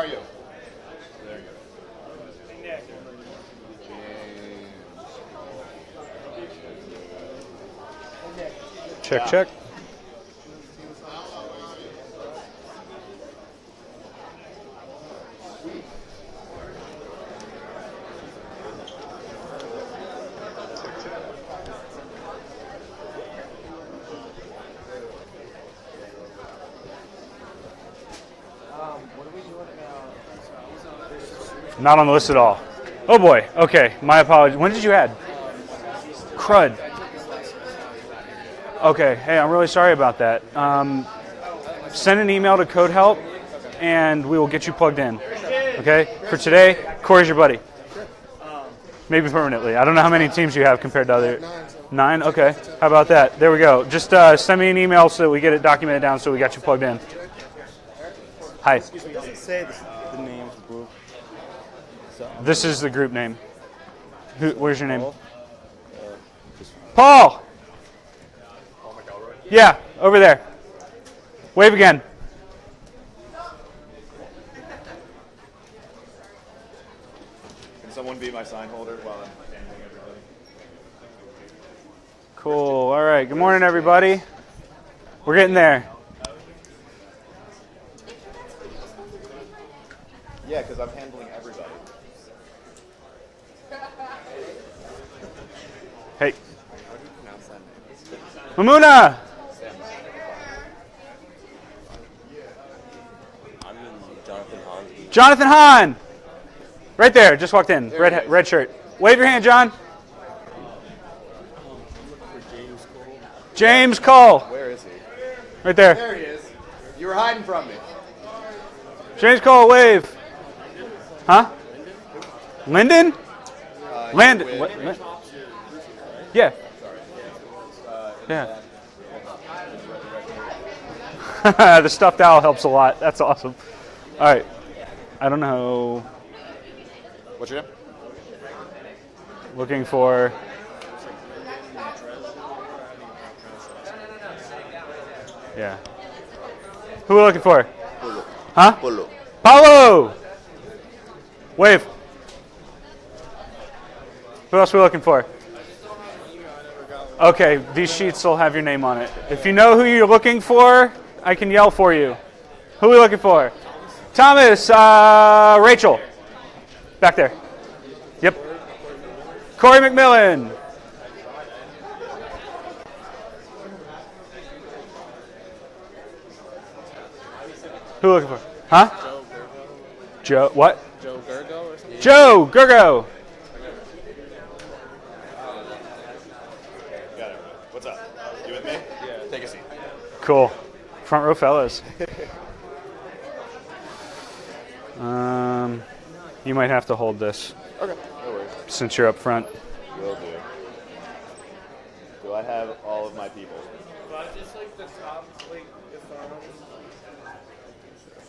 are you? There you go. Check, check. Not on the list at all. Oh boy. Okay. My apologies. When did you add? Crud. Okay. Hey, I'm really sorry about that. Send an email to Code Help, and we will get you plugged in. Okay. For today, Corey's your buddy. Maybe permanently. I don't know how many teams you have compared to other. 9. Okay. How about that? There we go. Just send me an email so we get it documented down so we got you plugged in. Hi. Excuse me, does it say the name of the group? This is the group name. Where's your name? Paul! Yeah, over there. Wave again. Can someone be my sign holder while I'm handling everybody? Cool. All right. Good morning, everybody. We're getting there. Yeah, because I'm handling everybody. Hey. How do you pronounce that name? Mamuna! I'm Jonathan Hahn. Jonathan Hahn! Right there. Just walked in. Red shirt. Wave your hand, John. James Cole. Where is he? Right there. There he is. You were hiding from me. James Cole, wave. Huh? Lyndon? Landon. What? Yeah. Yeah. The stuffed owl helps a lot. That's awesome. All right. I don't know. What's your name? Looking for. Yeah. Who are we looking for? Huh? Polo. Paulo! Wave. Who else are we looking for? Okay, these sheets will have your name on it. If you know who you're looking for, I can yell for you. Who are we looking for? Thomas, Rachel. Back there. Yep. Corey McMillan. Who are we looking for? Huh? Joe, what? Joe Gergo or something? Joe Gergo. Got it. What's up? You with me? Yeah. Take a seat. Cool. Front row fellas. You might have to hold this Okay. No worries. since you're up front. Will do. Do I have all of my people? But just like the top, like if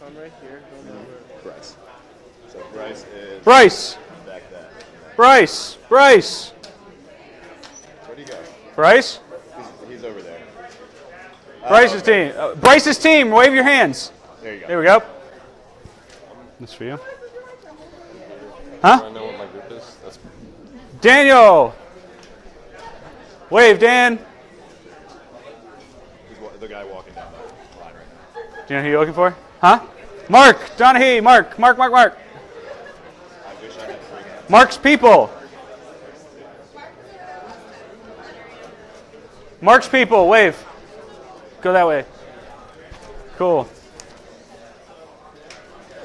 I'm right here, Bryce. So Bryce is Bryce. back there. Bryce. Bryce. Where'd he go? Bryce. He's over there. Bryce's okay. team. Bryce's team. Wave your hands. There you go. There we go. This for you. Huh? I know what my group is. That's Daniel. Wave, Dan. He's the guy walking down the line right now. Do you know who you're looking for? Huh? Mark. Donahue. Mark. I wish I had 3 hands. Mark's people. Mark's people. Wave. Go that way. Cool.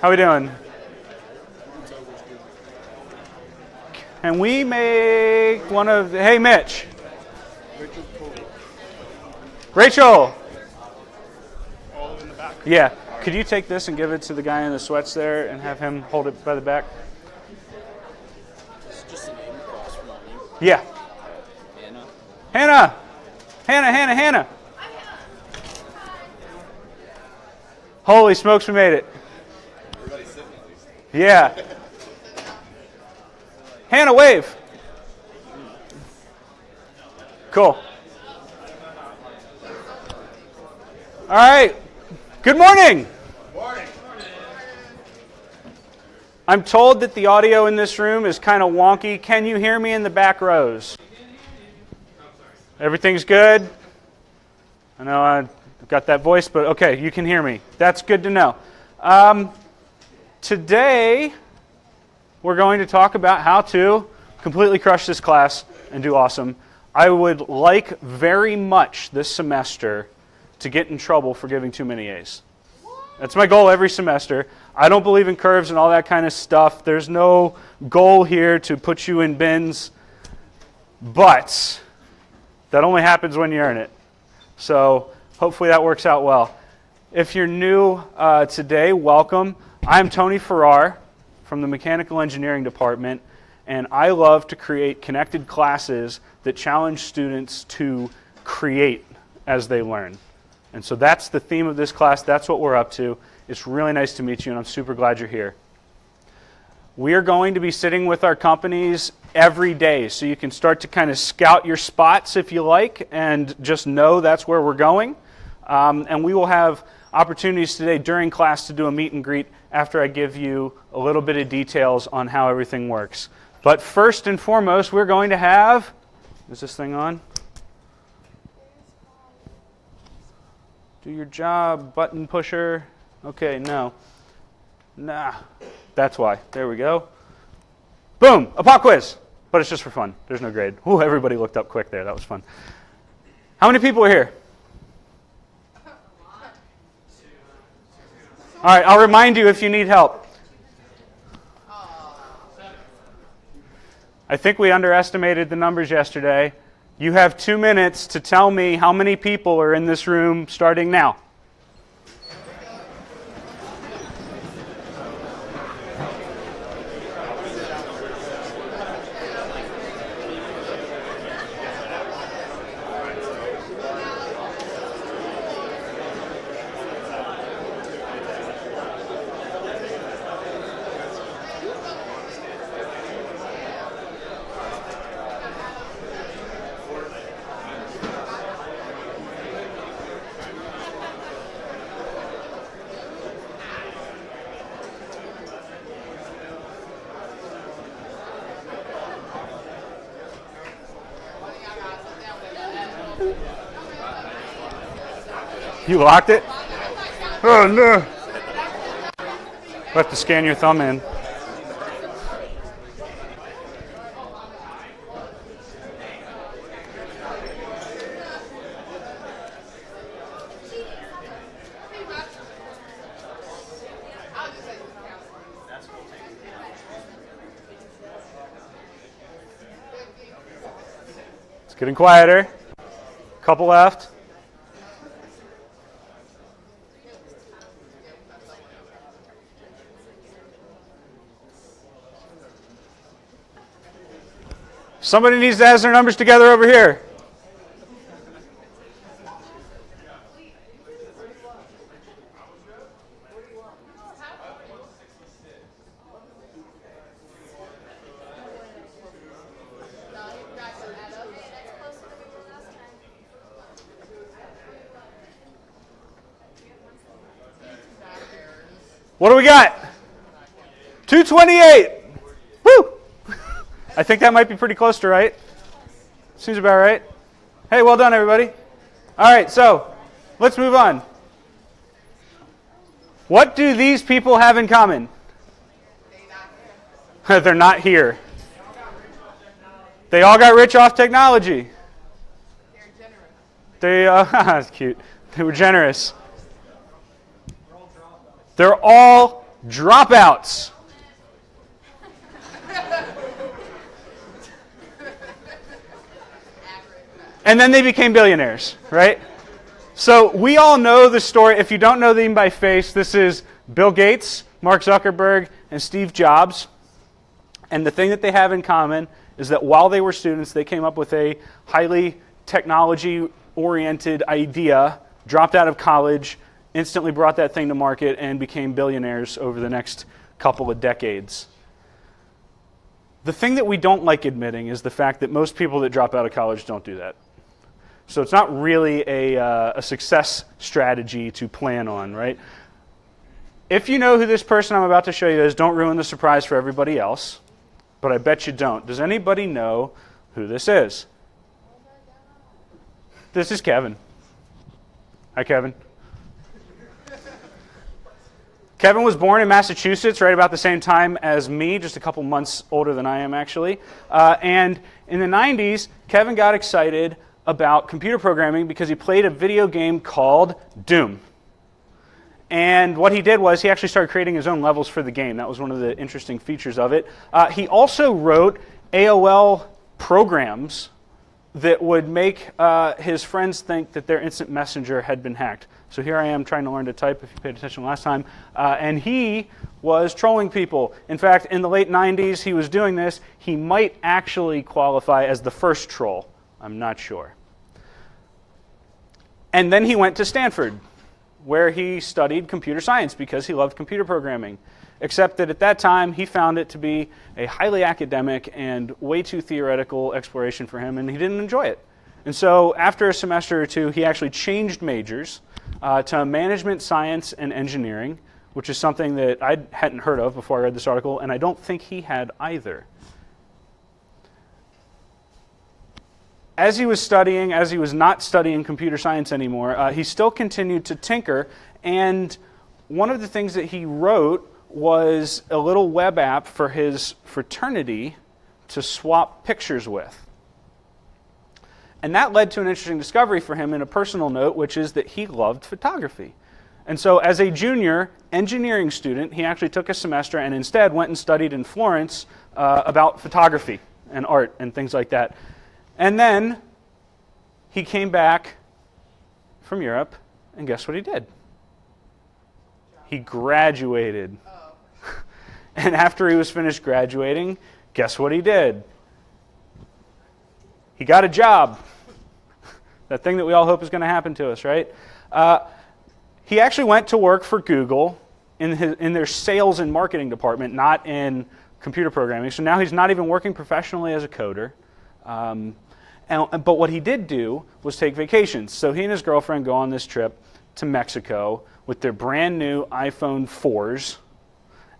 How we doing? Can we make one of the, hey Mitch. Rachel. all in the back. Yeah. Could you take this and give it to the guy in the sweats there and have him hold it by the back? It's just a name across from my name. Yeah. Anna. Hannah. Holy smokes, we made it. Everybody's sitting at least. Yeah. Hannah, wave. Cool. All right. Good morning. Morning. I'm told that the audio in this room is kind of wonky. Can you hear me in the back rows? Everything's good? I know I've got that voice, but okay, you can hear me. That's good to know. Today, we're going to talk about how to completely crush this class and do awesome. I would like very much this semester to get in trouble for giving too many A's. That's my goal every semester. I don't believe in curves and all that kind of stuff. There's no goal here to put you in bins, but that only happens when you earn it. So hopefully that works out well. If you're new today, welcome. I'm Tony Farrar from the Mechanical Engineering Department, and I love to create connected classes that challenge students to create as they learn. And so that's the theme of this class. That's what we're up to. It's really nice to meet you, and I'm super glad you're here. We are going to be sitting with our companies every day, so you can start to kind of scout your spots if you like, and just know that's where we're going. And we will have opportunities today during class to do a meet and greet after I give you a little bit of details on how everything works. But first and foremost, we're going to have, is this thing on? Do your job, button pusher. Okay, no. Nah, that's why. There we go. Boom, a pop quiz. But it's just for fun. There's no grade. Ooh, everybody looked up quick there. That was fun. How many people are here? All right, I'll remind you if you need help. I think we underestimated the numbers yesterday. You have 2 minutes to tell me how many people are in this room starting now. You locked it? Oh no. You have to scan your thumb in. It's getting quieter. Couple left. Somebody needs to add their numbers together over here. What do we got? 228. Woo! I think that might be pretty close to right. Seems about right. Hey, well done, everybody. All right, so let's move on. What do these people have in common? They're not here. They all got rich off technology. That's cute. They were generous. They're all dropouts. And then they became billionaires, right? So we all know the story. If you don't know them by face, this is Bill Gates, Mark Zuckerberg, and Steve Jobs. And the thing that they have in common is that while they were students, they came up with a highly technology-oriented idea, dropped out of college, instantly brought that thing to market, and became billionaires over the next couple of decades. The thing that we don't like admitting is the fact that most people that drop out of college don't do that. So it's not really a success strategy to plan on, right? If you know who this person I'm about to show you is, don't ruin the surprise for everybody else. But I bet you don't. Does anybody know who this is? This is Kevin. Hi, Kevin. Kevin was born in Massachusetts right about the same time as me, just a couple months older than I am, actually. And in the 90s, Kevin got excited about computer programming because he played a video game called Doom. And what he did was he actually started creating his own levels for the game. That was one of the interesting features of it. He also wrote AOL programs that would make his friends think that their instant messenger had been hacked. So here I am trying to learn to type, if you paid attention last time. And he was trolling people. In fact, in the late 90s, he was doing this. He might actually qualify as the first troll. I'm not sure. And then he went to Stanford, where he studied computer science because he loved computer programming. Except that at that time, he found it to be a highly academic and way too theoretical exploration for him, and he didn't enjoy it. And so after a semester or two, he actually changed majors to management science and engineering, which is something that I hadn't heard of before I read this article, and I don't think he had either. As he was studying, as he was not studying computer science anymore, he still continued to tinker, and one of the things that he wrote was a little web app for his fraternity to swap pictures with. And that led to an interesting discovery for him in a personal note, which is that he loved photography. And so as a junior engineering student, he actually took a semester and instead went and studied in Florence about photography and art and things like that. And then he came back from Europe, and guess what he did? He graduated. And after he was finished graduating, guess what he did? He got a job. That thing that we all hope is going to happen to us, right? He actually went to work for Google in their sales and marketing department, not in computer programming. So now he's not even working professionally as a coder. But what he did do was take vacations. So he and his girlfriend go on this trip to Mexico with their brand new iPhone 4s,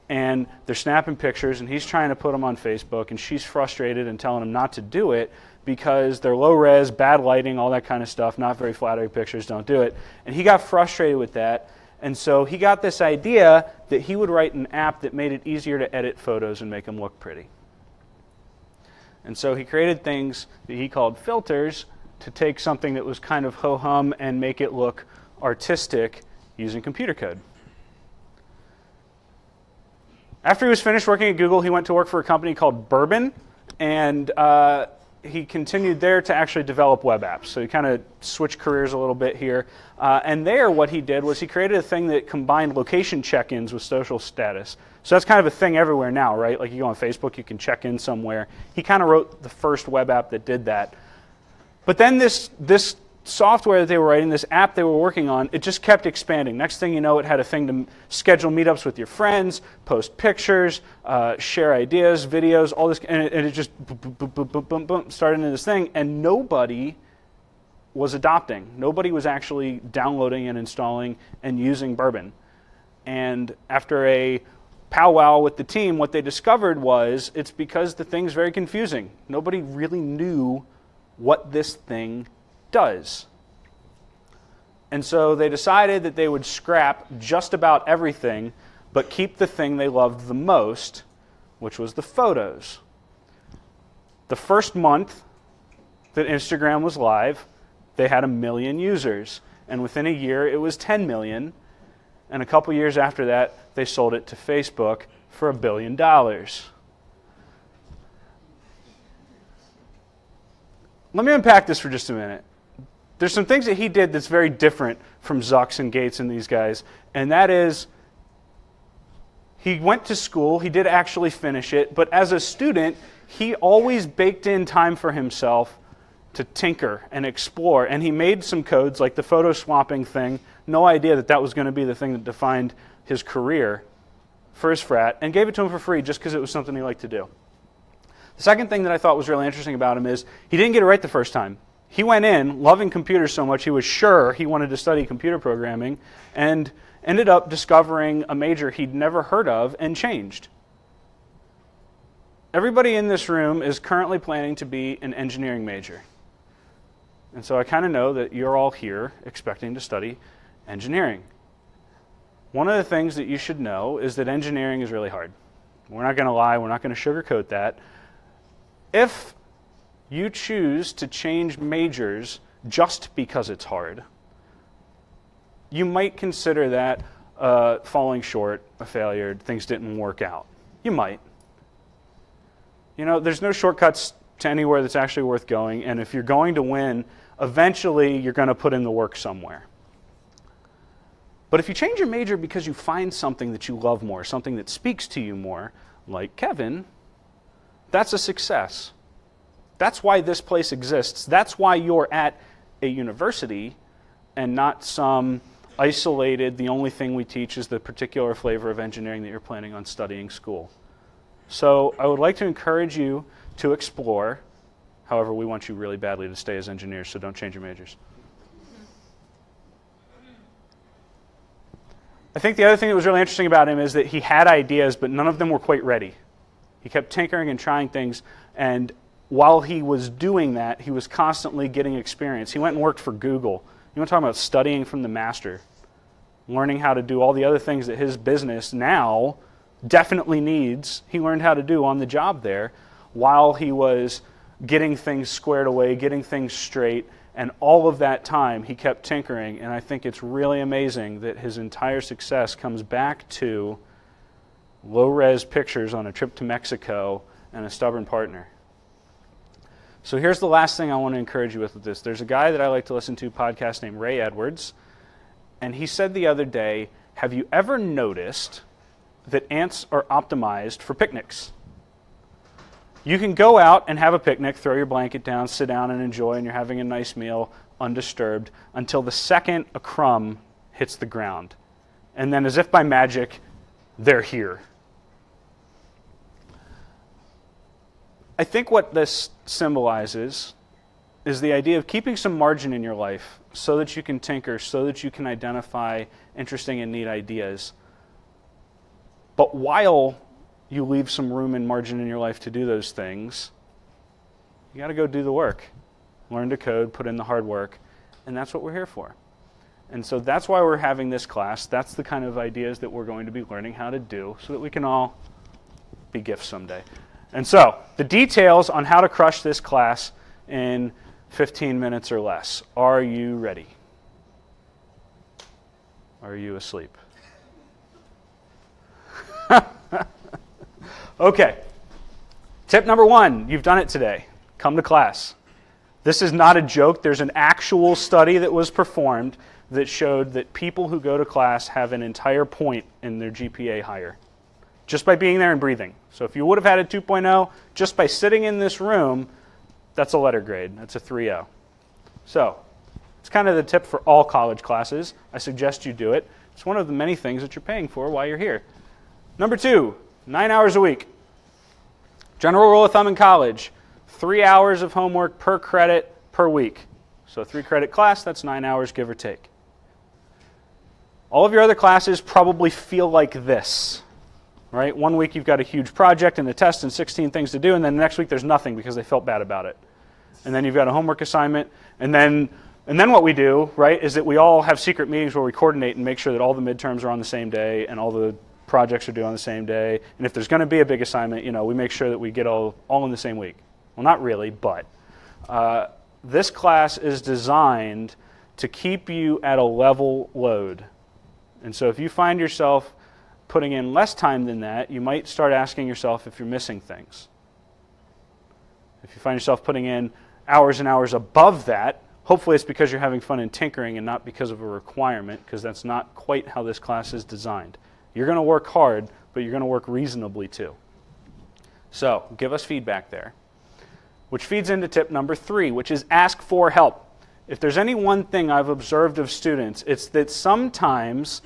and they're snapping pictures, and he's trying to put them on Facebook, and she's frustrated and telling him not to do it because they're low res, bad lighting, all that kind of stuff, not very flattering pictures, don't do it. And he got frustrated with that, and so he got this idea that he would write an app that made it easier to edit photos and make them look pretty. And so he created things that he called filters to take something that was kind of ho-hum and make it look artistic using computer code. After he was finished working at Google, he went to work for a company called Bourbon, and he continued there to actually develop web apps. So he kind of switched careers a little bit here. And there, what he did was he created a thing that combined location check-ins with social status. So that's kind of a thing everywhere now, right? Like you go on Facebook, you can check in somewhere. He kind of wrote the first web app that did that. But then this software that they were writing, this app they were working on, it just kept expanding. Next thing you know, it had a thing to schedule meetups with your friends, post pictures, share ideas, videos, all this, and it just boom, boom, boom, boom, boom, boom, started into this thing, and nobody was adopting. Nobody was actually downloading and installing and using Bourbon. And after a powwow with the team, what they discovered was it's because the thing's very confusing. Nobody really knew what this thing does. And so they decided that they would scrap just about everything, but keep the thing they loved the most, which was the photos. The first month that Instagram was live, they had 1 million users. And within a year, it was 10 million. And a couple years after that, they sold it to Facebook for $1 billion. Let me unpack this for just a minute. There's some things that he did that's very different from Zucks and Gates and these guys, and that is he went to school, he did actually finish it, but as a student, he always baked in time for himself to tinker and explore, and he made some codes like the photo swapping thing, no idea that that was going to be the thing that defined his career for his frat, and gave it to him for free just because it was something he liked to do. The second thing that I thought was really interesting about him is he didn't get it right the first time. He went in loving computers so much he was sure he wanted to study computer programming, and ended up discovering a major he'd never heard of and changed. Everybody in this room is currently planning to be an engineering major. And so I kind of know that you're all here expecting to study engineering. One of the things that you should know is that engineering is really hard. We're not going to lie, we're not going to sugarcoat that. If you choose to change majors just because it's hard, you might consider that falling short, a failure, things didn't work out. You might. You know, there's no shortcuts to anywhere that's actually worth going, and if you're going to win, eventually you're going to put in the work somewhere. But if you change your major because you find something that you love more, something that speaks to you more, like Kevin, that's a success. That's why this place exists. That's why you're at a university and not some isolated, the only thing we teach is the particular flavor of engineering that you're planning on studying school. So I would like to encourage you to explore. However, we want you really badly to stay as engineers, so don't change your majors. I think the other thing that was really interesting about him is that he had ideas, but none of them were quite ready. He kept tinkering and trying things, and while he was doing that, he was constantly getting experience. He went and worked for Google. You want to talk about studying from the master, learning how to do all the other things that his business now definitely needs. He learned how to do on the job there while he was getting things squared away, getting things straight, and all of that time he kept tinkering, and I think it's really amazing that his entire success comes back to low-res pictures on a trip to Mexico and a stubborn partner. So here's the last thing I want to encourage you with this. There's a guy that I like to listen to, a podcast named Ray Edwards, and he said the other day, have you ever noticed that ants are optimized for picnics? You can go out and have a picnic, throw your blanket down, sit down and enjoy, and you're having a nice meal undisturbed until the second a crumb hits the ground. And then as if by magic, they're here. I think what this symbolizes is the idea of keeping some margin in your life so that you can tinker, so that you can identify interesting and neat ideas. But while you leave some room and margin in your life to do those things, you got to go do the work. Learn to code, put in the hard work, and that's what we're here for. And so that's why we're having this class. That's the kind of ideas that we're going to be learning how to do so that we can all be gifts someday. And so, the details on how to crush this class in 15 minutes or less. Are you ready? Are you asleep? Okay. Tip number 1, you've done it today. Come to class. This is not a joke. There's an actual study that was performed that showed that people who go to class have an entire point in their GPA higher, just by being there and breathing. So if you would have had a 2.0, just by sitting in this room, that's a letter grade. That's a 3.0. So it's kind of the tip for all college classes. I suggest you do it. It's one of the many things that you're paying for while you're here. Number 2, 9 hours a week. General rule of thumb in college, 3 hours of homework per credit per week. So 3-credit class, that's 9 hours, give or take. All of your other classes probably feel like this, right? One week you've got a huge project and a test and 16 things to do, and then the next week there's nothing because they felt bad about it. And then you've got a homework assignment, and then what we do, right, is that we all have secret meetings where we coordinate and make sure that all the midterms are on the same day and all the projects are due on the same day. And if there's going to be a big assignment, we make sure that we get all in the same week. Well, not really, but this class is designed to keep you at a level load. And so if you find yourself putting in less time than that, you might start asking yourself if you're missing things. If you find yourself putting in hours and hours above that, hopefully it's because you're having fun and tinkering and not because of a requirement, because that's not quite how this class is designed. You're going to work hard, but you're going to work reasonably too. So give us feedback there. Which feeds into tip number 3, which is ask for help. If there's any one thing I've observed of students, it's that sometimes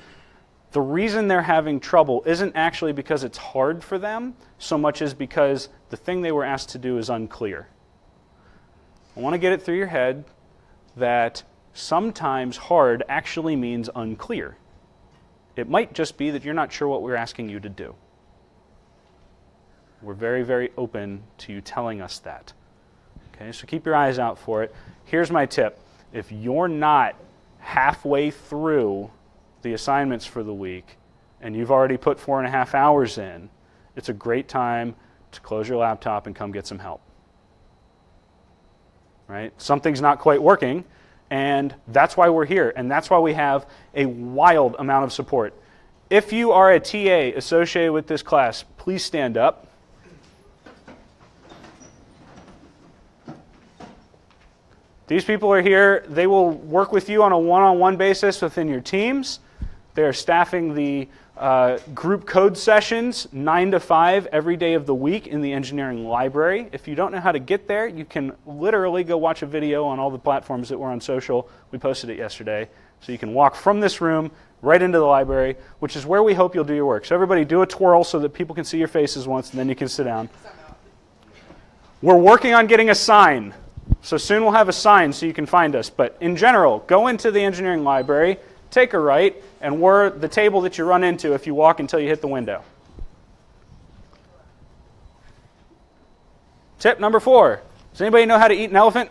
the reason they're having trouble isn't actually because it's hard for them, so much as because the thing they were asked to do is unclear. I want to get it through your head that sometimes hard actually means unclear. It might just be that you're not sure what we're asking you to do. We're very, very open to you telling us that. Okay, so keep your eyes out for it. Here's my tip. If you're not halfway through the assignments for the week and you've already put 4.5 hours in, it's a great time to close your laptop and come get some help. Right? Something's not quite working, and that's why we're here, and that's why we have a wild amount of support. If you are a TA associated with this class, please stand up. These people are here. They will work with you on a one-on-one basis within your teams. They are staffing the group code sessions 9 to 5 every day of the week in the engineering library. If you don't know how to get there, you can literally go watch a video on all the platforms that were on social. We posted it yesterday. So you can walk from this room right into the library, which is where we hope you'll do your work. So everybody do a twirl so that people can see your faces once, and then you can sit down. We're working on getting a sign. So soon we'll have a sign so you can find us. But in general, go into the engineering library, take a right, and we're the table that you run into if you walk until you hit the window. Tip number 4. Does anybody know how to eat an elephant?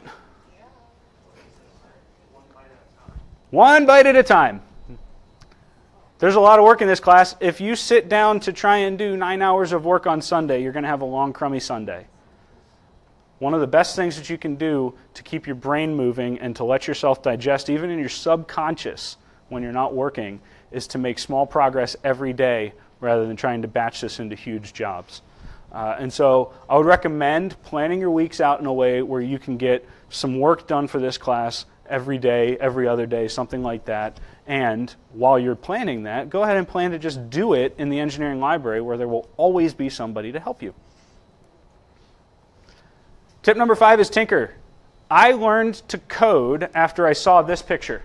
One bite at a time. There's a lot of work in this class. If you sit down to try and do 9 hours of work on Sunday, you're going to have a long, crummy Sunday. One of the best things that you can do to keep your brain moving and to let yourself digest, even in your subconscious when you're not working, is to make small progress every day rather than trying to batch this into huge jobs. And so I would recommend planning your weeks out in a way where you can get some work done for this class every day, every other day, something like that. And while you're planning that, go ahead and plan to just do it in the engineering library where there will always be somebody to help you. Tip number 5 is tinker. I learned to code after I saw this picture.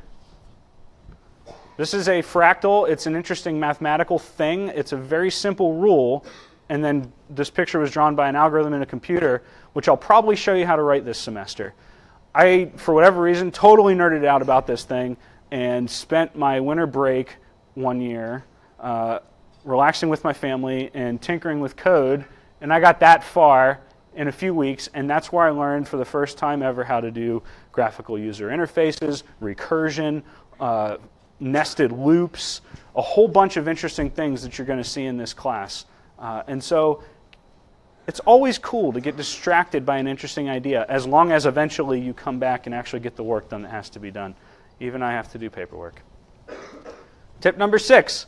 This is a fractal. It's an interesting mathematical thing. It's a very simple rule. And then this picture was drawn by an algorithm in a computer, which I'll probably show you how to write this semester. I, for whatever reason, totally nerded out about this thing and spent my winter break one year relaxing with my family and tinkering with code. And I got that far in a few weeks, and that's where I learned for the first time ever how to do graphical user interfaces, recursion, nested loops, a whole bunch of interesting things that you're going to see in this class. And so it's always cool to get distracted by an interesting idea, as long as eventually you come back and actually get the work done that has to be done. Even I have to do paperwork. Tip number 6.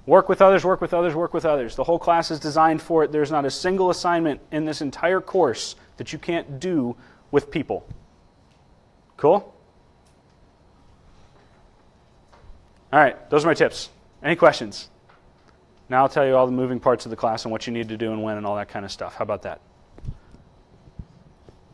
Work with others, work with others, work with others. The whole class is designed for it. There's not a single assignment in this entire course that you can't do with people. Cool? All right, those are my tips. Any questions? Now I'll tell you all the moving parts of the class and what you need to do and when and all that kind of stuff. How about that?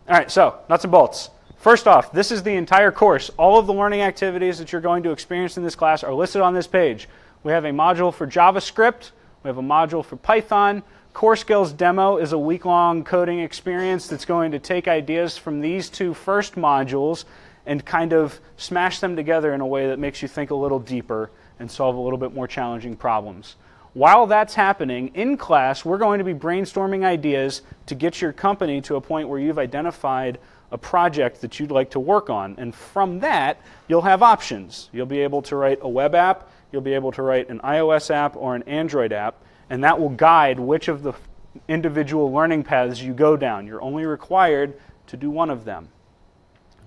All right, so nuts and bolts. First off, this is the entire course. All of the learning activities that you're going to experience in this class are listed on this page. We have a module for JavaScript. We have a module for Python. Core Skills Demo is a week-long coding experience that's going to take ideas from these 2 first modules and kind of smash them together in a way that makes you think a little deeper and solve a little bit more challenging problems. While that's happening, in class, we're going to be brainstorming ideas to get your company to a point where you've identified a project that you'd like to work on. And from that, you'll have options. You'll be able to write a web app, you'll be able to write an iOS app or an Android app, and that will guide which of the individual learning paths you go down. You're only required to do one of them,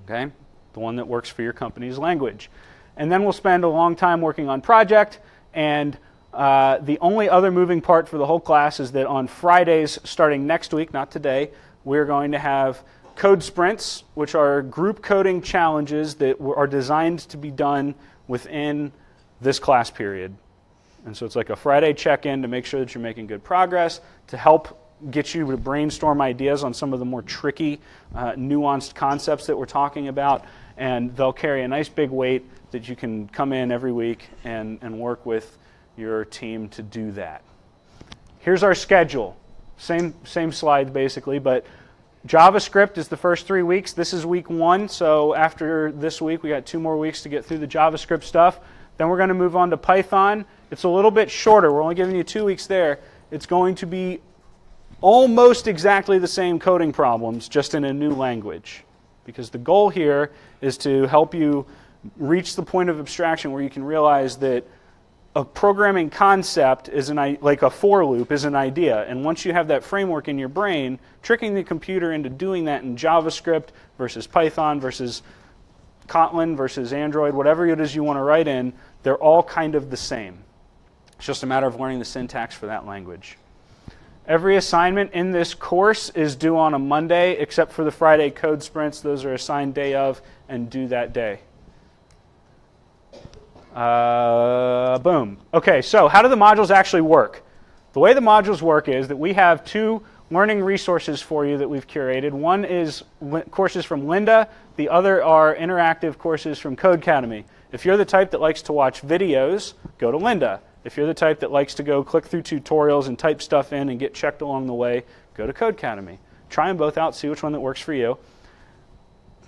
okay? The one that works for your company's language. And then we'll spend a long time working on project, and the only other moving part for the whole class is that on Fridays, starting next week, not today, we're going to have code sprints, which are group coding challenges that are designed to be done within this class period. And so it's like a Friday check-in to make sure that you're making good progress, to help get you to brainstorm ideas on some of the more tricky, nuanced concepts that we're talking about. And they'll carry a nice big weight that you can come in every week and work with your team to do that. Here's our schedule. Same slide basically, but JavaScript is the first 3 weeks. This is week 1, so after this week we got 2 more weeks to get through the JavaScript stuff. Then we're going to move on to Python, it's a little bit shorter. We're only giving you 2 weeks there. It's going to be almost exactly the same coding problems, just in a new language. Because the goal here is to help you reach the point of abstraction where you can realize that a programming concept is like a for loop is an idea. And once you have that framework in your brain, tricking the computer into doing that in JavaScript versus Python versus Kotlin versus Android, whatever it is you want to write in, they're all kind of the same. It's just a matter of learning the syntax for that language. Every assignment in this course is due on a Monday, except for the Friday code sprints. Those are assigned day of and due that day. Boom. Okay, so how do the modules actually work? The way the modules work is that we have 2 learning resources for you that we've curated. One is courses from Lynda. The other are interactive courses from Codecademy. If you're the type that likes to watch videos, go to Lynda. If you're the type that likes to go click through tutorials and type stuff in and get checked along the way, go to Codecademy. Try them both out, see which one that works for you.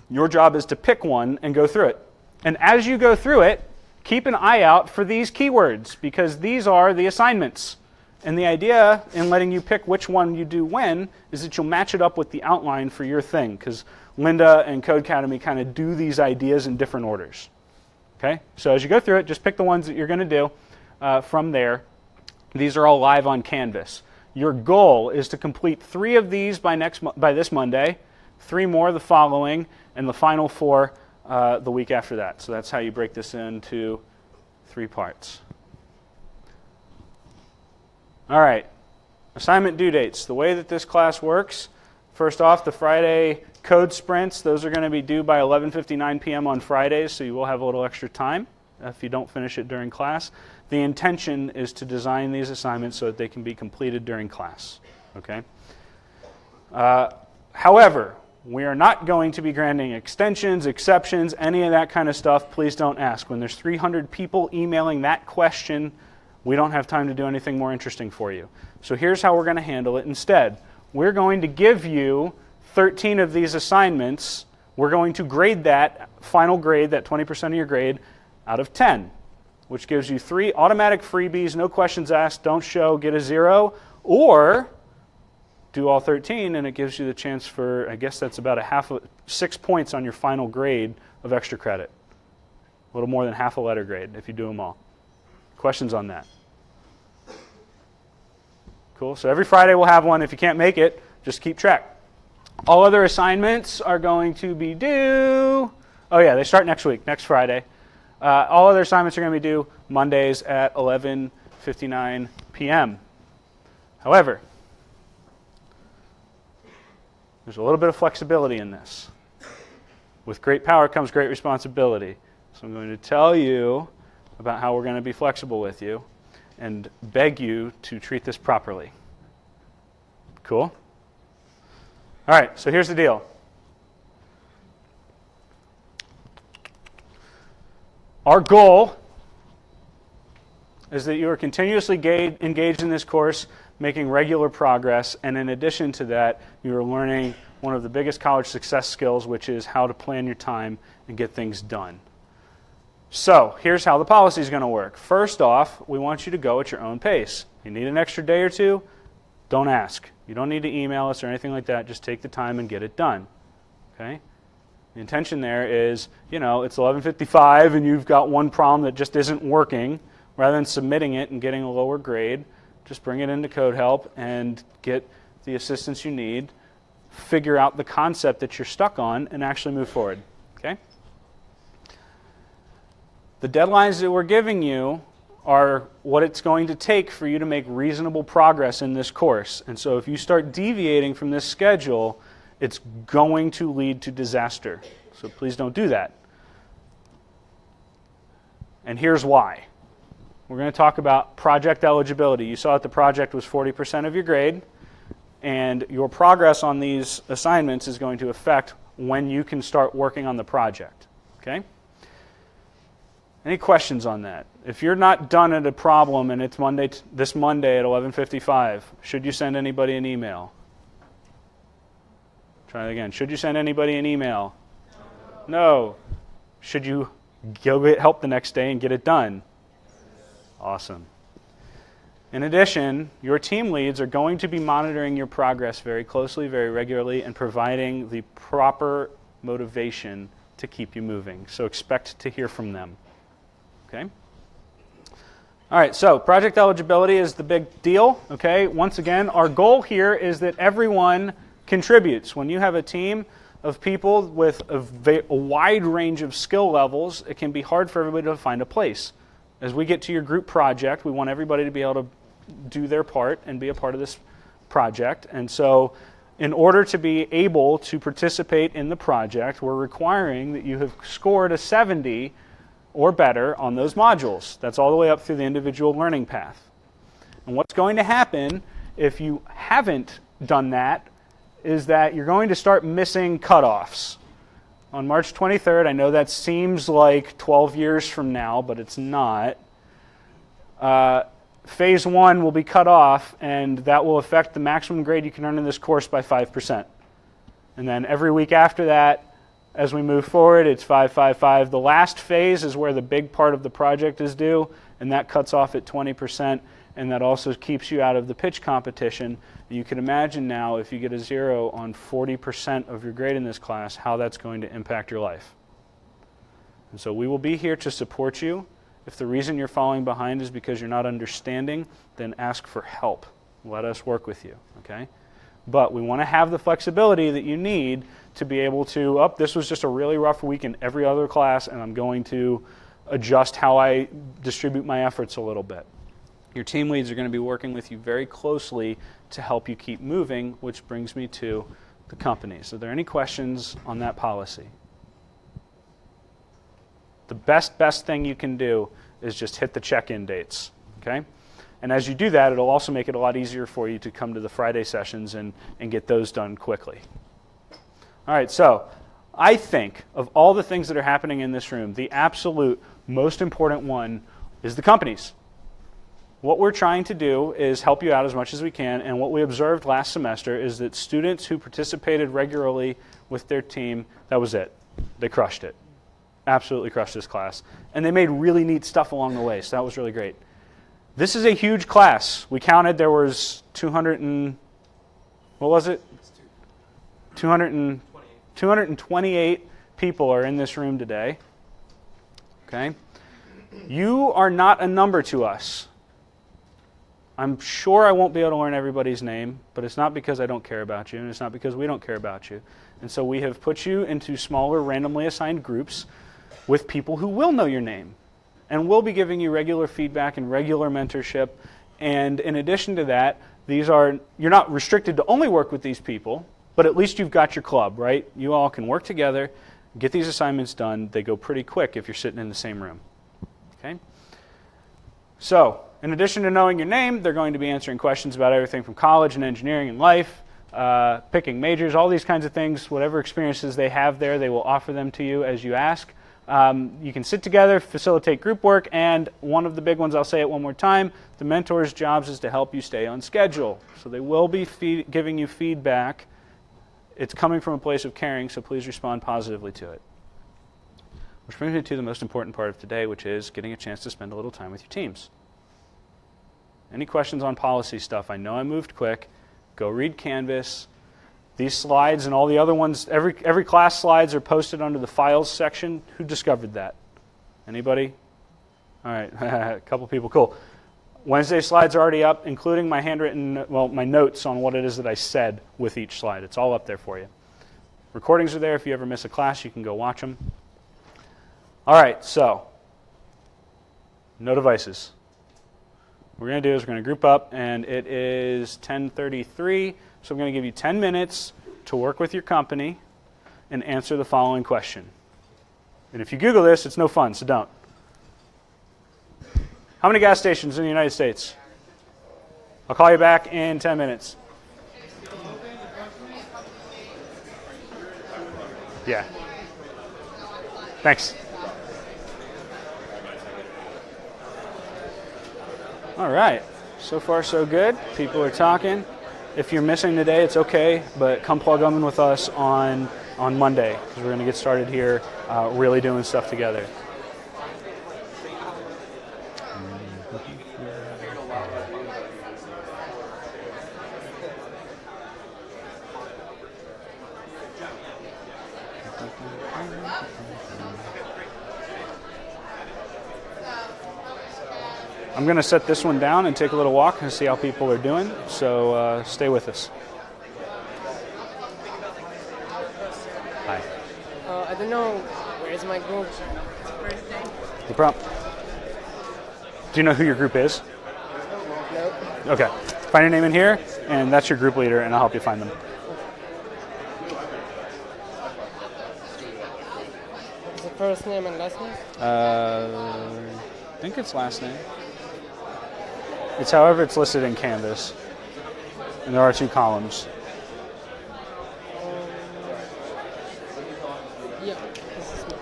Your job is to pick one and go through it. And as you go through it, keep an eye out for these keywords, because these are the assignments. And the idea in letting you pick which one you do when is that you'll match it up with the outline for your thing, because Lynda and Codecademy kind of do these ideas in different orders. Okay? So as you go through it, just pick the ones that you're going to do from there. These are all live on Canvas. Your goal is to complete 3 of these by this Monday, 3 more the following, and the final 4 the week after that. So that's how you break this into 3 parts. All right, assignment due dates. The way that this class works, first off, the Friday code sprints, those are going to be due by 11:59 p.m. on Fridays, so you will have a little extra time if you don't finish it during class. The intention is to design these assignments so that they can be completed during class. Okay. However, we are not going to be granting extensions, exceptions, any of that kind of stuff. Please don't ask. When there's 300 people emailing that question, we don't have time to do anything more interesting for you. So here's how we're going to handle it instead. We're going to give you 13 of these assignments. We're going to grade that final grade, that 20% of your grade, out of 10, which gives you 3 automatic freebies, no questions asked, don't show, get a 0, or do all 13 and it gives you the chance for, I guess that's about 6 points on your final grade of extra credit. A little more than half a letter grade if you do them all. Questions on that? Cool. So every Friday we'll have one. If you can't make it, just keep track. All other assignments are going to be due. Oh yeah, they start next week, next Friday. All other assignments are going to be due Mondays at 11:59 p.m. However, there's a little bit of flexibility in this. With great power comes great responsibility. So I'm going to tell you about how we're going to be flexible with you and beg you to treat this properly. Cool? All right, so here's the deal. Our goal is that you are continuously engaged in this course, making regular progress, and in addition to that, you are learning one of the biggest college success skills, which is how to plan your time and get things done. So, here's how the policy is going to work. First off, we want you to go at your own pace. You need an extra day or 2? Don't ask. You don't need to email us or anything like that. Just take the time and get it done. Okay? The intention there is, it's 11:55 and you've got one problem that just isn't working. Rather than submitting it and getting a lower grade, just bring it into Code Help and get the assistance you need. Figure out the concept that you're stuck on and actually move forward. Okay? The deadlines that we're giving you are what it's going to take for you to make reasonable progress in this course. And so if you start deviating from this schedule, it's going to lead to disaster. So please don't do that. And here's why. We're going to talk about project eligibility. You saw that the project was 40% of your grade, and your progress on these assignments is going to affect when you can start working on the project. Okay? Any questions on that? If you're not done at a problem and it's this Monday at 11:55, should you send anybody an email? Try it again. Should you send anybody an email? No. Should you go get help the next day and get it done? Awesome. In addition, your team leads are going to be monitoring your progress very closely, very regularly, and providing the proper motivation to keep you moving. So expect to hear from them. Okay? All right, so project eligibility is the big deal. Okay? Once again, our goal here is that everyone contributes. When you have a team of people with a wide range of skill levels, it can be hard for everybody to find a place. As we get to your group project, we want everybody to be able to do their part and be a part of this project. And so in order to be able to participate in the project, we're requiring that you have scored a 70 or better on those modules. That's all the way up through the individual learning path. And what's going to happen if you haven't done that is that you're going to start missing cutoffs. On March 23rd, I know that seems like 12 years from now, but it's not. Phase 1 will be cut off, and that will affect the maximum grade you can earn in this course by 5%. And then every week after that, as we move forward, it's 5, 5, 5. The last phase is where the big part of the project is due, and that cuts off at 20%, and that also keeps you out of the pitch competition. You can imagine now, if you get a 0 on 40% of your grade in this class, how that's going to impact your life. And so we will be here to support you. If the reason you're falling behind is because you're not understanding, then ask for help. Let us work with you, okay? But we want to have the flexibility that you need to be able to, this was just a really rough week in every other class, and I'm going to adjust how I distribute my efforts a little bit. Your team leads are going to be working with you very closely to help you keep moving, which brings me to the companies. Are there any questions on that policy? The best thing you can do is just hit the check-in dates, okay? And as you do that, it'll also make it a lot easier for you to come to the Friday sessions and get those done quickly. All right, so I think of all the things that are happening in this room, the absolute most important one is the companies. What we're trying to do is help you out as much as we can, and what we observed last semester is that students who participated regularly with their team, that was it. They crushed it. Absolutely crushed this class. And they made really neat stuff along the way, so that was really great. This is a huge class. We counted, there was 228 people are in this room today. Okay? You are not a number to us. I'm sure I won't be able to learn everybody's name, but it's not because I don't care about you, and it's not because we don't care about you. And so we have put you into smaller, randomly assigned groups with people who will know your name and will be giving you regular feedback and regular mentorship. And in addition to that, you're not restricted to only work with these people, but at least you've got your club, right? You all can work together, get these assignments done. They go pretty quick if you're sitting in the same room. Okay? So, in addition to knowing your name, they're going to be answering questions about everything from college and engineering and life, picking majors, all these kinds of things. Whatever experiences they have there, they will offer them to you as you ask. You can sit together, facilitate group work, and one of the big ones, I'll say it one more time, the mentor's jobs is to help you stay on schedule. So they will be giving you feedback. It's coming from a place of caring, so please respond positively to it. Which brings me to the most important part of today, which is getting a chance to spend a little time with your teams. Any questions on policy stuff? I know I moved quick. Go read Canvas. These slides and all the other ones, every class slides are posted under the files section. Who discovered that? Anybody? All right, a couple people, cool. Wednesday slides are already up, including my my notes on what it is that I said with each slide. It's all up there for you. Recordings are there. If you ever miss a class, you can go watch them. All right, so no devices. What we're going to do is we're going to group up, and it is 10:33, so I'm going to give you 10 minutes to work with your company and answer the following question. And if you Google this, it's no fun, so don't. How many gas stations in the United States? I'll call you back in 10 minutes. Yeah. Thanks. All right. So far, so good. People are talking. If you're missing today, it's okay, but come plug in with us on Monday, because we're going to get started here really doing stuff together. I'm going to set this one down and take a little walk and see how people are doing, so stay with us. Hi. I don't know. Where's my group? No problem. Do you know who your group is? No. Okay. Find your name in here, and that's your group leader, and I'll help you find them. Is it first name and last name? I think it's last name. It's however it's listed in Canvas. And there are 2 columns. Yeah. This is me.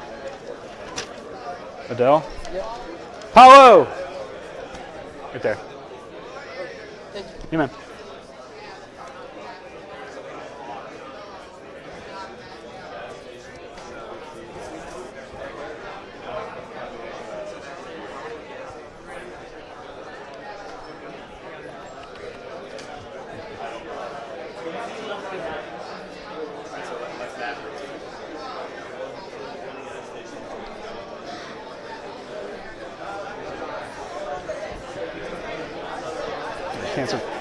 Adele? Yeah. Paulo! Right there. Thank you. You man.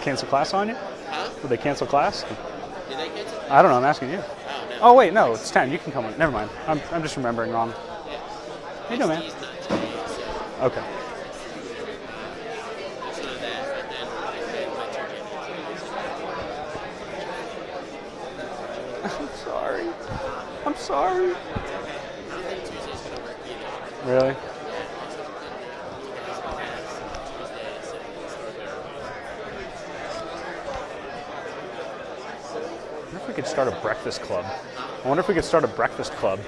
Cancel class on you? Huh? Will they cancel class? Did they cancel? I don't know. I'm asking you. Oh, no. Oh wait, no, it's 10. You can come on. Never mind. I'm just remembering wrong. Yeah. How you doing, man? He's not today, so Okay. it's not that. But then I said my turkey. I'm sorry. I'm sorry. I don't think Tuesday's going to work either. Really? I wonder if we could start a breakfast club. I wonder if we could start a breakfast club.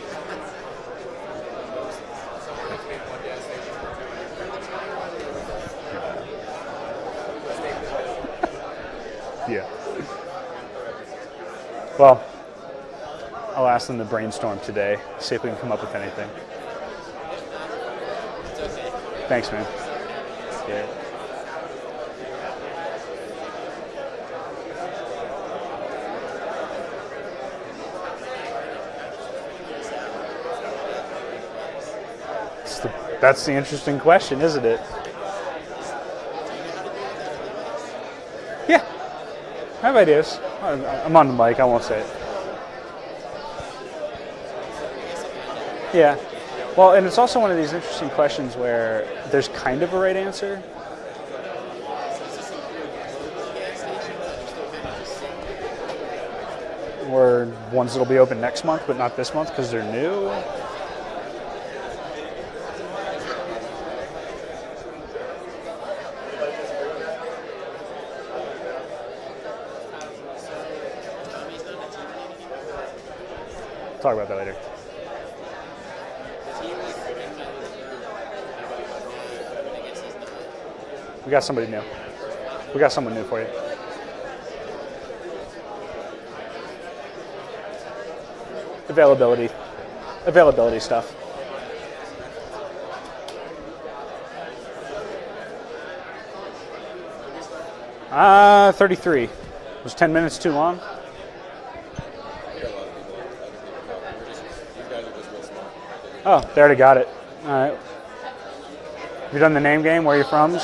Yeah. Well, I'll ask them to brainstorm today, see if we can come up with anything. It's okay. Thanks, man. Yeah. That's the interesting question, isn't it? Yeah, I have ideas. I'm on the mic, I won't say it. Yeah. Well, and it's also one of these interesting questions where there's kind of a right answer. Or ones that'll be open next month, but not this month because they're new. Talk about that later. We got somebody new. We got someone new for you. Availability stuff. Ah, 33. Was 10 minutes too long? Oh, they already got it. All right. Have you done the name game? Where are you from?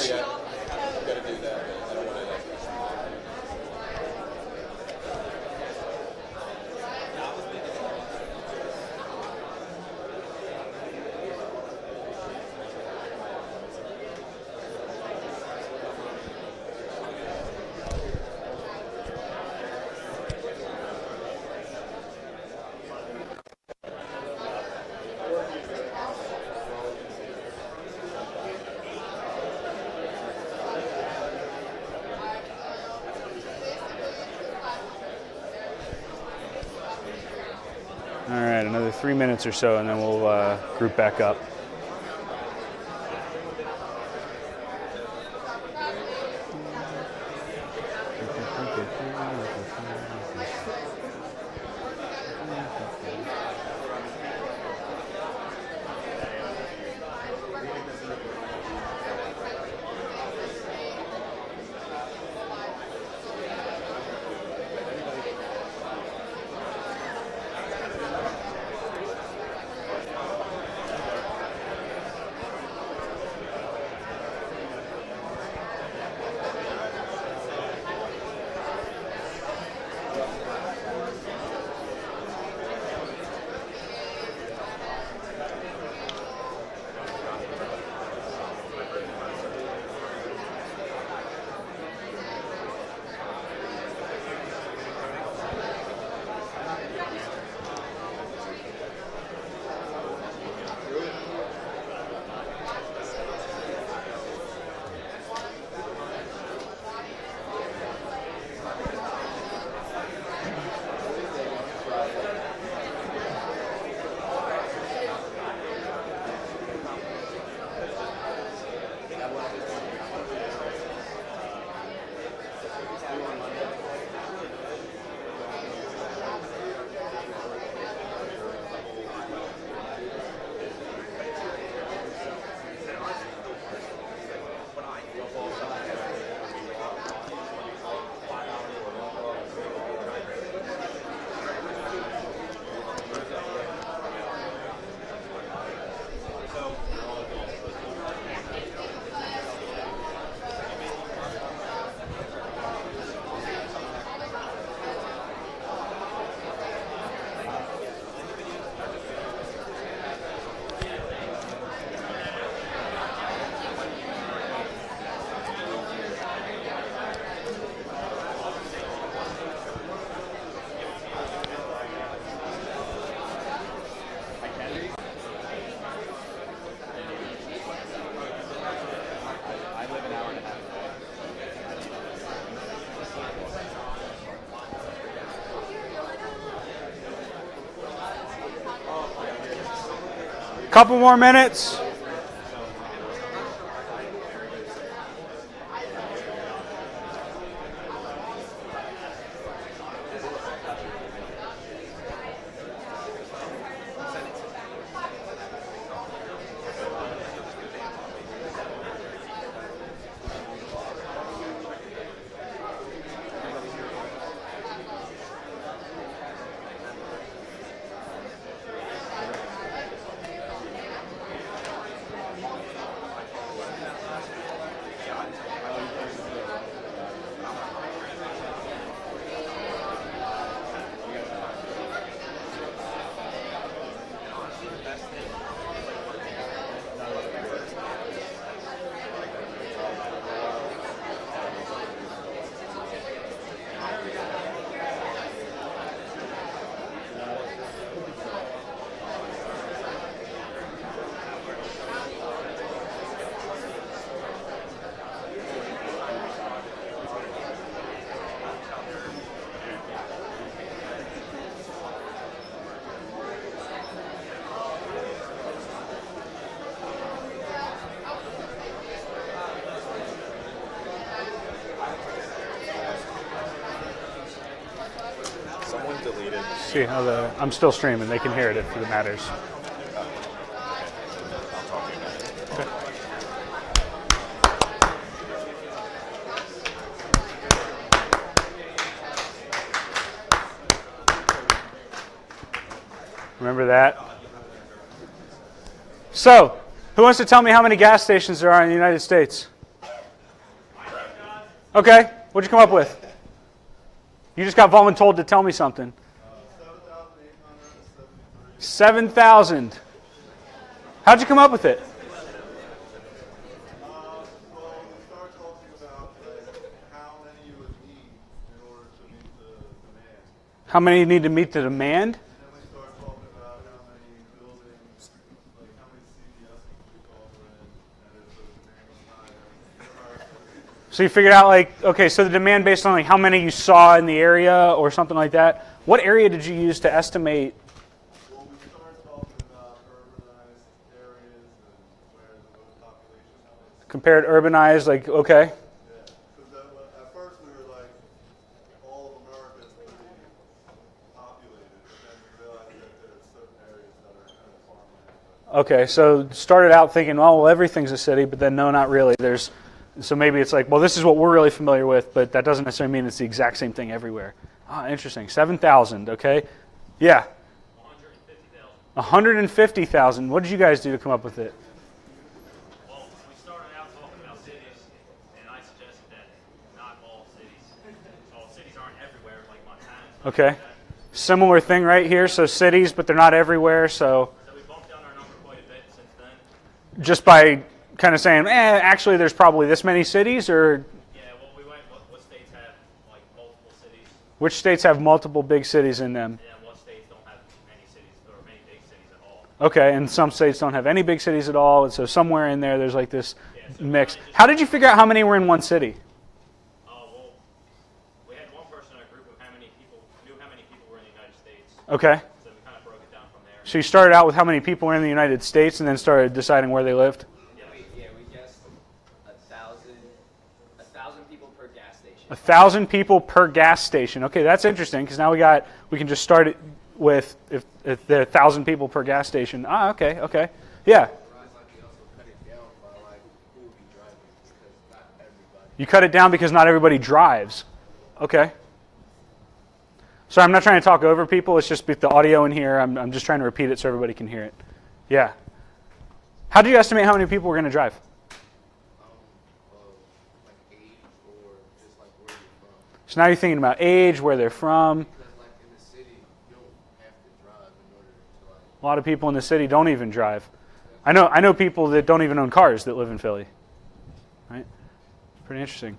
All right, another 3 minutes or so, and then we'll group back up. Couple more minutes. Someone deleted. See how I'm still streaming. They can hear it if it matters. I'll talk to you about it. Remember that? So, who wants to tell me how many gas stations there are in the United States? Okay, what'd you come up with? You just got voluntold to tell me something. 7,000. How'd you come up with it? Well, we start talking about how many you would need in order to meet the demand. How many need to meet the demand? Then we start talking about how many buildings, like how many CVS we call for it, and if the demand is higher. So you figured out okay, so the demand based on how many you saw in the area or something like that. What area did you use to estimate? Well, we start talking about urbanized areas and where the most population is. Compared urbanized, okay. Yeah, because at first we were like, all of America is pretty populated, but then we realized that there's certain areas that are kind of farmland. Okay, so started out thinking, well, everything's a city, but then no, not really. So maybe it's well, this is what we're really familiar with, but that doesn't necessarily mean it's the exact same thing everywhere. Ah, interesting. 7,000, okay. Yeah. 150,000. What did you guys do to come up with it? Well, we started out talking about cities, and I suggested that not all cities. All cities aren't everywhere, like Montana. Okay. Similar thing right here. So cities, but they're not everywhere. So So we bumped down our number quite a bit since then. just by kind of saying, actually, there's probably this many cities, or Yeah, well, we went, what states have, like, multiple cities, which states have multiple big cities in them? and then what states don't have many cities, or many big cities at all. Okay, and some states don't have any big cities at all, and so somewhere in there, there's this Yeah, so mix. we kinda just- How did you figure out how many were in one city? Oh, well, we had one person in our group knew how many people were in the United States, Okay, so we kind of broke it down from there. so you started out with how many people were in the United States, and then started deciding where they lived? We guessed 1,000 people per gas station. 1,000 people per gas station. Okay, that's interesting because now we can just start it with if there are 1,000 people per gas station. Ah, okay, yeah. You cut it down because not everybody drives. Okay. Sorry, I'm not trying to talk over people. It's just the audio in here. I'm just trying to repeat it so everybody can hear it. Yeah. How do you estimate how many people were going to drive? Like age or just like where you're from. So now you're thinking about age, where they're from. Because like in the city, you don't have to drive in order to like. A lot of people in the city don't even drive. I know people that don't even own cars that live in Philly. Right? It's pretty interesting.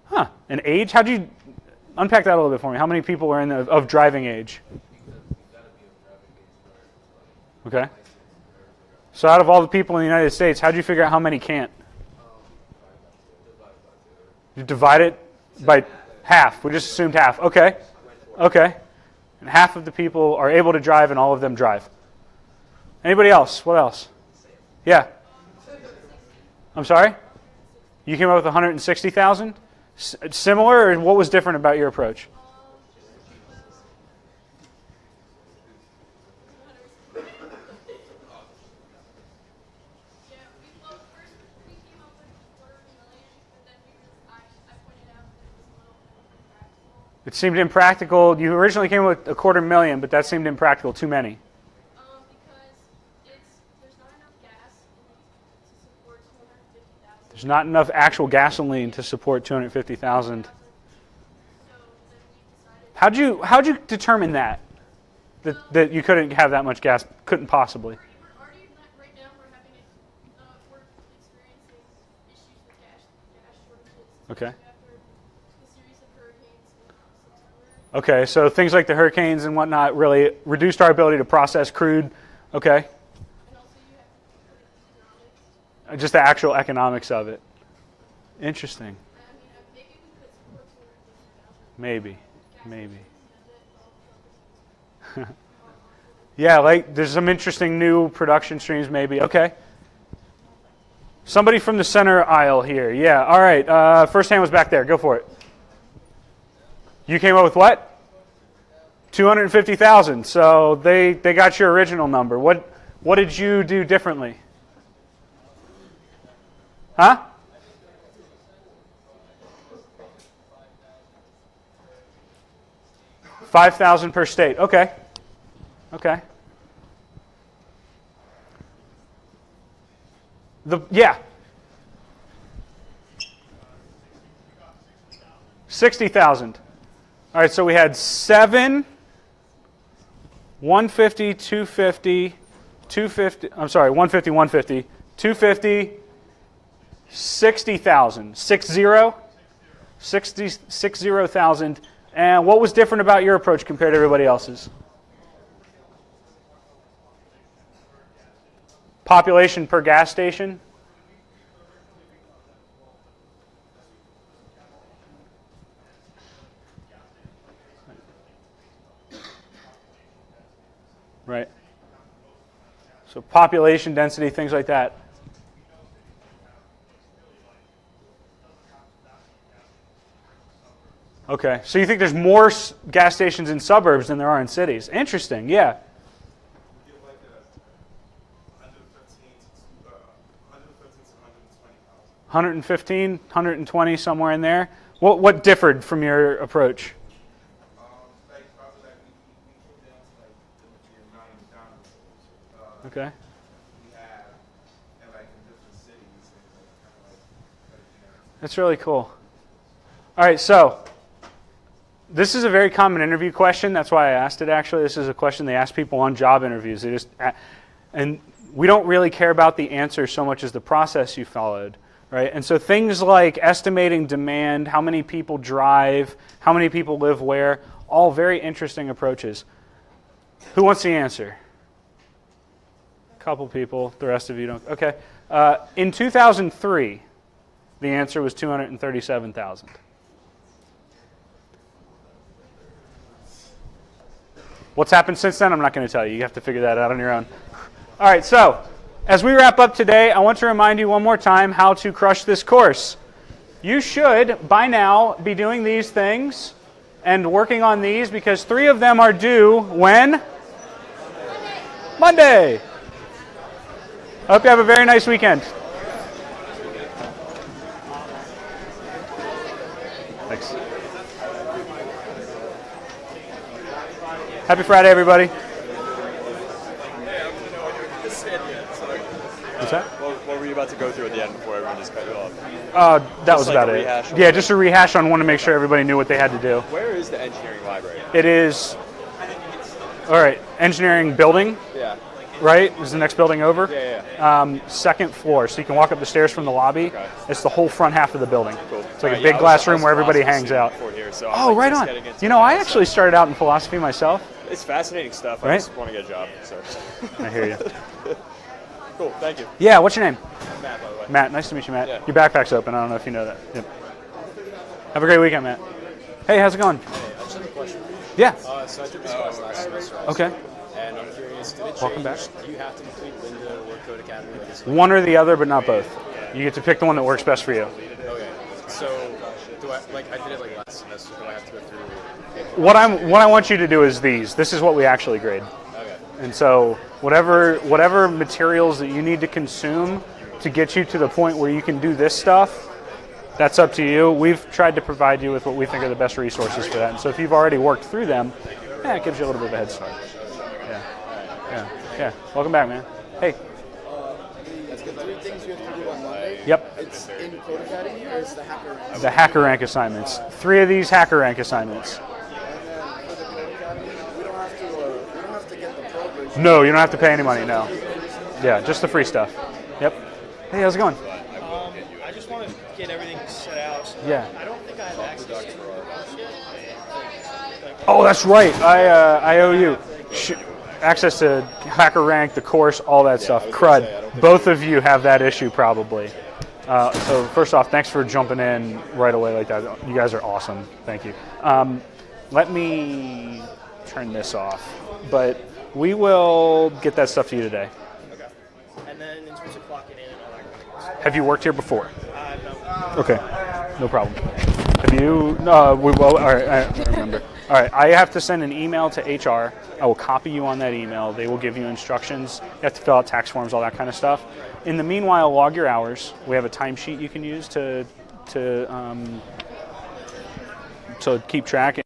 Huh. And age? How'd you unpack that a little bit for me? How many people were of driving age? Okay. So out of all the people in the United States, how'd you figure out how many can't? You divide it by half. We just assumed half. Okay. And half of the people are able to drive and all of them drive. Anybody else? What else? Yeah. I'm sorry? You came up with 160,000? Similar, or what was different about your approach? It seemed impractical. You originally came with $250,000, but that seemed impractical. Too many. There's not enough actual gasoline to support 250,000. How'd you determine that you couldn't have that much gas? Couldn't possibly. Okay. Okay, so things like the hurricanes and whatnot really reduced our ability to process crude. Okay. Just the actual economics of it. Interesting. Maybe. Yeah, like there's some interesting new production streams maybe. Okay. Somebody from the center aisle here. Yeah, all right. First hand was back there. Go for it. You came up with what? 250,000. So they got your original number. What did you do differently? Huh? 5,000 per state. Okay. 60,000. All right, so we had 7, 150, 250, 250. I'm sorry, 150, 150, 250, 60,000. 60,000. And what was different about your approach compared to everybody else's? Population per gas station? Right. So population density, things like that. Okay, so you think there's more gas stations in suburbs than there are in cities? Interesting, yeah. 115, 120, somewhere in there. What differed from your approach? Okay. That's really cool. All right, so this is a very common interview question. That's why I asked it, actually. This is a question they ask people on job interviews. And we don't really care about the answer so much as the process you followed, right? And so things like estimating demand, how many people drive, how many people live where, all very interesting approaches. Who wants the answer? A couple people. The rest of you don't. Okay. In 2003, the answer was 237,000. What's happened since then, I'm not going to tell you. You have to figure that out on your own. All right, so as we wrap up today, I want to remind you one more time how to crush this course. You should, by now, be doing these things and working on these because 3 of them are due when? Monday. I hope you have a very nice weekend. Thanks. Happy Friday, everybody. What's that? What were you about to go through at the end before everyone just cut you off? That was like about a it. rehash? Yeah, just a rehash on one to make sure everybody knew what they had to do. Where is the engineering library? It is, all right, engineering building, Yeah. right? Is the next building over? Yeah. Second floor, so you can walk up the stairs from the lobby. Okay. It's the whole front half of the building. Cool. It's like a big glass room where everybody hangs out. Here, so Oh, right on. You know, I actually started out in philosophy myself. It's fascinating stuff. Right? I just want to get a job. So. I hear you. Cool. Thank you. Yeah, what's your name? Matt, by the way. Matt, nice to meet you, Matt. Yeah. Your backpack's open. I don't know if you know that. Yep. Have a great weekend, Matt. Hey, how's it going? I just have a question. Yeah. So I took this class last semester, Okay. and I'm curious case, did it Welcome change? back. Do you have to complete Linda or Work Code Academy? Like, is it- One or the other, but not both. You get to pick the one that works best for you. Okay. So, do I did it like last semester? Do I have to go through? What I want you to do is these. This is what we actually grade. Okay. And so whatever materials that you need to consume to get you to the point where you can do this stuff, that's up to you. We've tried to provide you with what we think are the best resources for that. And so if you've already worked through them, yeah, it gives you a little bit of a head start. Yeah. Welcome back, man. Hey. That's good. 3 things you have to do on Monday. Yep. It's in Code Academy or it's the hacker rank? The hacker rank assignments. 3 of these hacker rank assignments. And then for the Code Academy, we don't have to get the pro version. No, you don't have to pay any money, no. Yeah, just the free stuff. Yep. Hey, how's it going? I just want to get everything set out. So Yeah. I don't think I have access to the course yet. Oh, that's right. I owe you access to hacker rank, the course, all that stuff. Crud. Both of you have that issue probably. So first off, thanks for jumping in right away like that. You guys are awesome. Thank you. Let me turn this off, but we will get that stuff to you today. Okay. And then in terms of clocking in and all that kind of stuff. Have you worked here before? No. Okay, no problem. Have you? No, we will. All right, I remember. All right, I have to send an email to HR. I will copy you on that email. They will give you instructions. You have to fill out tax forms, all that kind of stuff. In the meanwhile, log your hours. We have a timesheet you can use to keep track.